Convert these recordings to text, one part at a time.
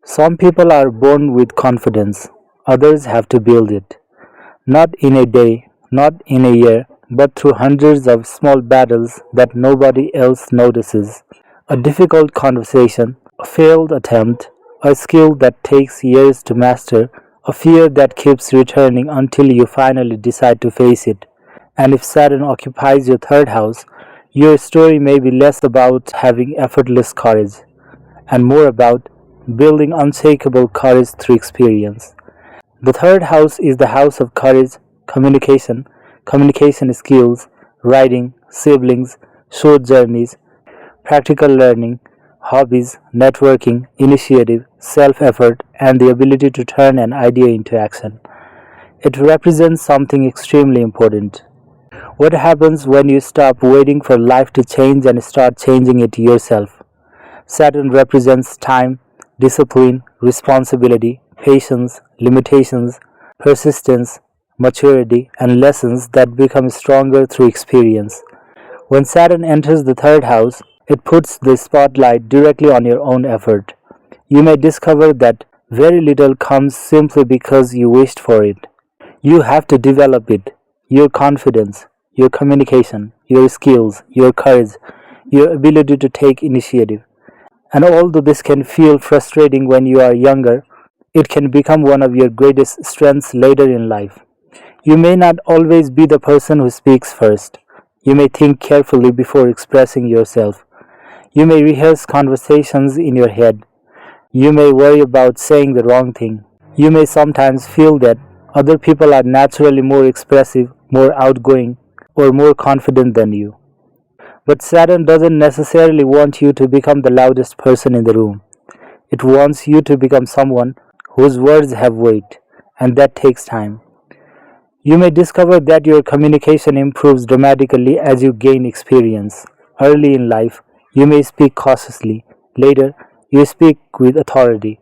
Some people are born with confidence, others have to build it. Not in a day, not in a year, but through hundreds of small battles that nobody else notices. A difficult conversation, a failed attempt, a skill that takes years to master, a fear that keeps returning until you finally decide to face it. And if Saturn occupies your third house, your story may be less about having effortless courage and more about building unshakable courage through experience. The third house is the house of courage, communication, communication skills, writing, siblings, short journeys, practical learning, hobbies, networking, initiative, self effort, and the ability to turn an idea into action. It represents something extremely important. What happens when you stop waiting for life to change and start changing it yourself? Saturn represents time, discipline, responsibility, patience, limitations, persistence, maturity, and lessons that become stronger through experience. When Saturn enters the third house, it puts the spotlight directly on your own effort. You may discover that very little comes simply because you wished for it. You have to develop it, your confidence, your communication, your skills, your courage, your ability to take initiative. And although this can feel frustrating when you are younger, it can become one of your greatest strengths later in life. You may not always be the person who speaks first. You may think carefully before expressing yourself. You may rehearse conversations in your head. You may worry about saying the wrong thing. You may sometimes feel that other people are naturally more expressive, more outgoing, or more confident than you. But Saturn doesn't necessarily want you to become the loudest person in the room. It wants you to become someone whose words have weight, and that takes time. You may discover that your communication improves dramatically as you gain experience. Early in life, you may speak cautiously. Later, you speak with authority.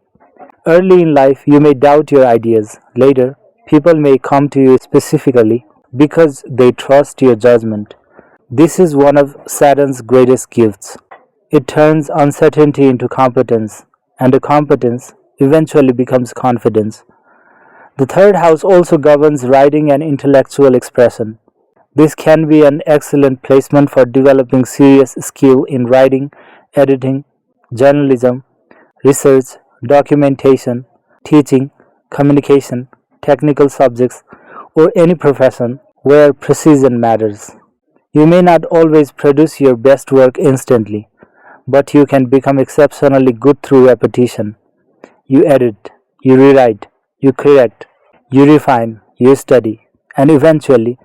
Early in life, you may doubt your ideas. Later, people may come to you specifically because they trust your judgment. This is one of Saturn's greatest gifts. It turns uncertainty into competence, and the competence eventually becomes confidence. The third house also governs writing and intellectual expression. This can be an excellent placement for developing serious skill in writing, editing, journalism, research, documentation, teaching, communication, technical subjects, or any profession where precision matters. You may not always produce your best work instantly, but you can become exceptionally good through repetition. You edit, you rewrite, you correct, you refine, you study, and eventually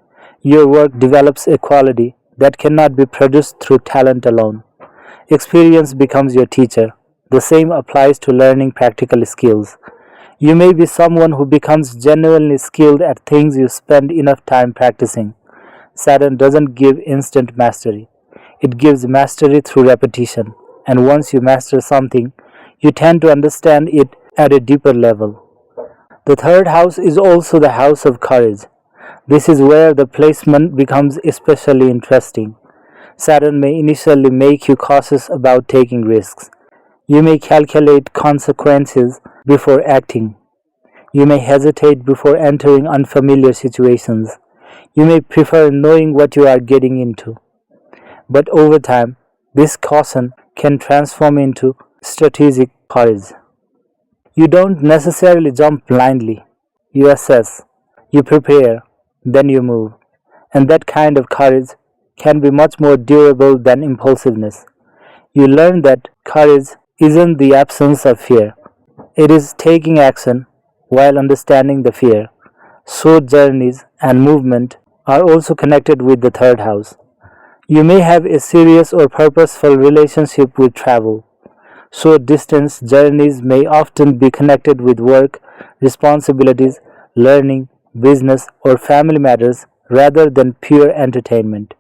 your work develops a quality that cannot be produced through talent alone. Experience becomes your teacher. The same applies to learning practical skills. You may be someone who becomes genuinely skilled at things you spend enough time practicing. Saturn doesn't give instant mastery. It gives mastery through repetition. And once you master something, you tend to understand it at a deeper level. The third house is also the house of courage. This is where the placement becomes especially interesting. Saturn may initially make you cautious about taking risks. You may calculate consequences before acting. You may hesitate before entering unfamiliar situations. You may prefer knowing what you are getting into. But over time, this caution can transform into strategic courage. You don't necessarily jump blindly. You assess, you prepare, then you move. And that kind of courage can be much more durable than impulsiveness. You learn that courage isn't the absence of fear. It is taking action while understanding the fear. Short journeys and movement are also connected with the third house. You may have a serious or purposeful relationship with travel. Short distance journeys may often be connected with work, responsibilities, learning, business, or family matters rather than pure entertainment.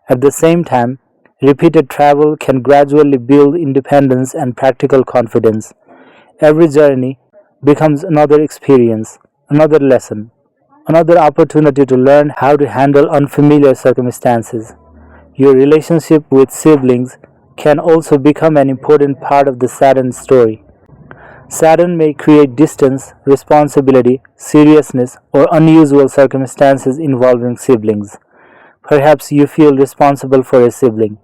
At the same time, repeated travel can gradually build independence and practical confidence. Every journey becomes another experience, another lesson, another opportunity to learn how to handle unfamiliar circumstances. Your relationship with siblings can also become an important part of the Saturn story. Saturn may create distance, responsibility, seriousness, or unusual circumstances involving siblings. Perhaps you feel responsible for a sibling.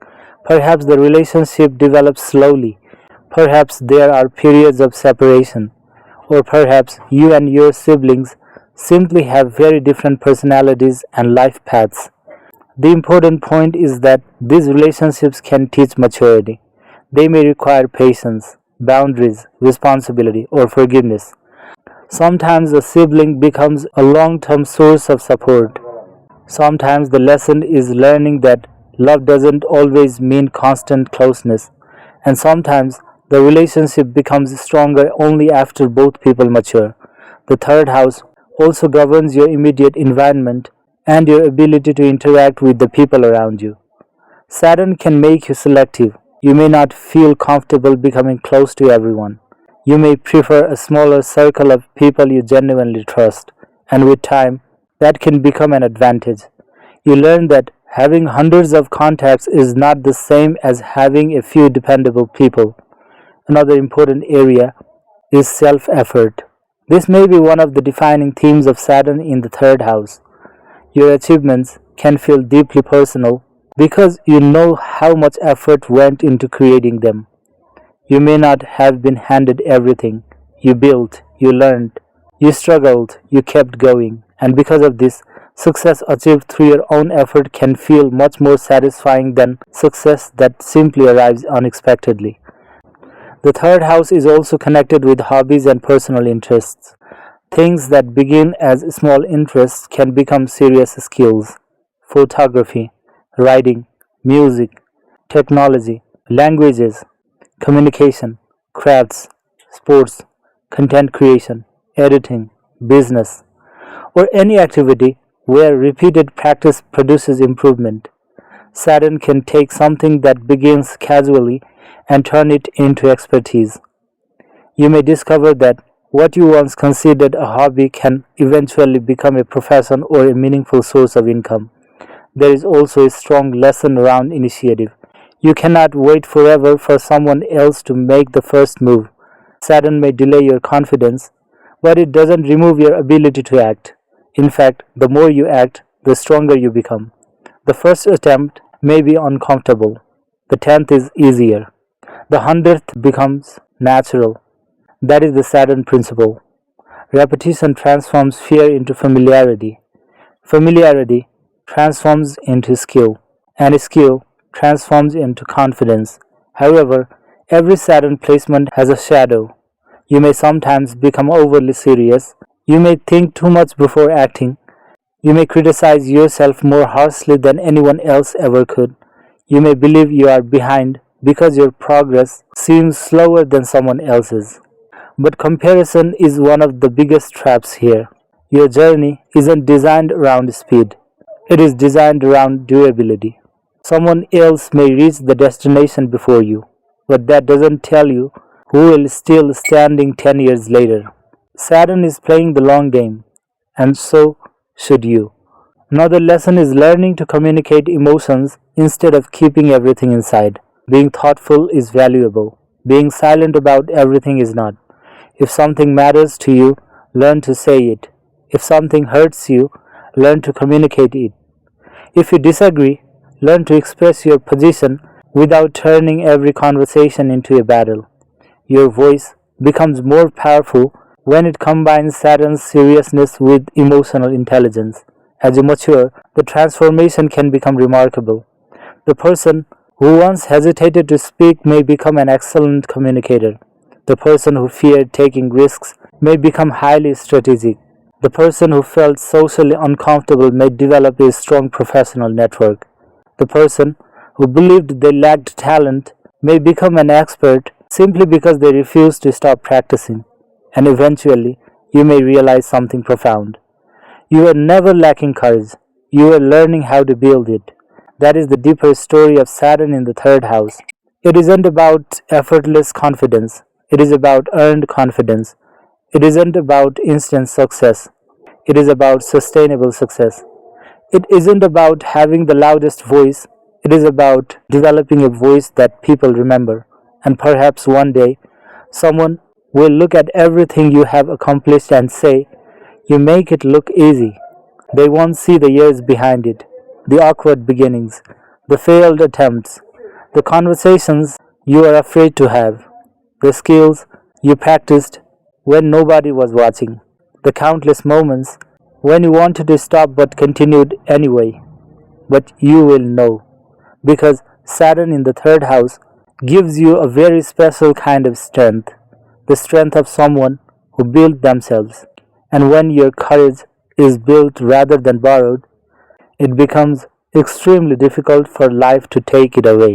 Perhaps the relationship develops slowly. Perhaps there are periods of separation. Or perhaps you and your siblings simply have very different personalities and life paths. The important point is that these relationships can teach maturity. They may require patience, boundaries, responsibility, or forgiveness. Sometimes a sibling becomes a long term source of support. Sometimes the lesson is learning that love doesn't always mean constant closeness, and sometimes the relationship becomes stronger only after both people mature. The third house also governs your immediate environment and your ability to interact with the people around you. Saturn can make you selective. You may not feel comfortable becoming close to everyone. You may prefer a smaller circle of people you genuinely trust, and with time, that can become an advantage. You learn that having hundreds of contacts is not the same as having a few dependable people. Another important area is self effort. This may be one of the defining themes of Saturn in the third house. Your achievements can feel deeply personal because you know how much effort went into creating them. You may not have been handed everything. You built, you learned, you struggled, you kept going, and because of this, success achieved through your own effort can feel much more satisfying than success that simply arrives unexpectedly. The third house is also connected with hobbies and personal interests. Things that begin as small interests can become serious skills. Photography, writing, music, technology, languages, communication, crafts, sports, content creation, editing, business, or any activity where repeated practice produces improvement. Saturn can take something that begins casually and turn it into expertise. You may discover that what you once considered a hobby can eventually become a profession or a meaningful source of income. There is also a strong lesson around initiative. You cannot wait forever for someone else to make the first move. Saturn may delay your confidence, but it doesn't remove your ability to act. In fact, the more you act, the stronger you become. The first attempt may be uncomfortable. The 10th is easier. The 100th becomes natural. That is the Saturn principle. Repetition transforms fear into familiarity. Familiarity transforms into skill, and skill transforms into confidence. However, every Saturn placement has a shadow. You may sometimes become overly serious. You may think too much before acting. You may criticize yourself more harshly than anyone else ever could. You may believe you are behind because your progress seems slower than someone else's. But comparison is one of the biggest traps here. Your journey isn't designed around speed, it is designed around durability. Someone else may reach the destination before you, but that doesn't tell you who will still standing 10 years later. Saturn is playing the long game, and so should you. Another lesson is learning to communicate emotions instead of keeping everything inside. Being thoughtful is valuable. Being silent about everything is not. If something matters to you, learn to say it. If something hurts you, learn to communicate it. If you disagree, learn to express your position without turning every conversation into a battle. Your voice becomes more powerful when it combines Saturn's seriousness with emotional intelligence. As you mature, the transformation can become remarkable. The person who once hesitated to speak may become an excellent communicator. The person who feared taking risks may become highly strategic. The person who felt socially uncomfortable may develop a strong professional network. The person who believed they lacked talent may become an expert simply because they refused to stop practicing. And eventually, you may realize something profound. You are never lacking courage. You are learning how to build it. That is the deeper story of Saturn in the third house. It isn't about effortless confidence. It is about earned confidence. It isn't about instant success. It is about sustainable success. It isn't about having the loudest voice. It is about developing a voice that people remember. And perhaps one day, someone will look at everything you have accomplished and say, "You make it look easy." They won't see the years behind it, the awkward beginnings, the failed attempts, the conversations you are afraid to have, the skills you practiced when nobody was watching, the countless moments when you wanted to stop but continued anyway. But you will know, because Saturn in the third house gives you a very special kind of strength, the strength of someone who built themselves. And when your courage is built rather than borrowed, it becomes extremely difficult for life to take it away.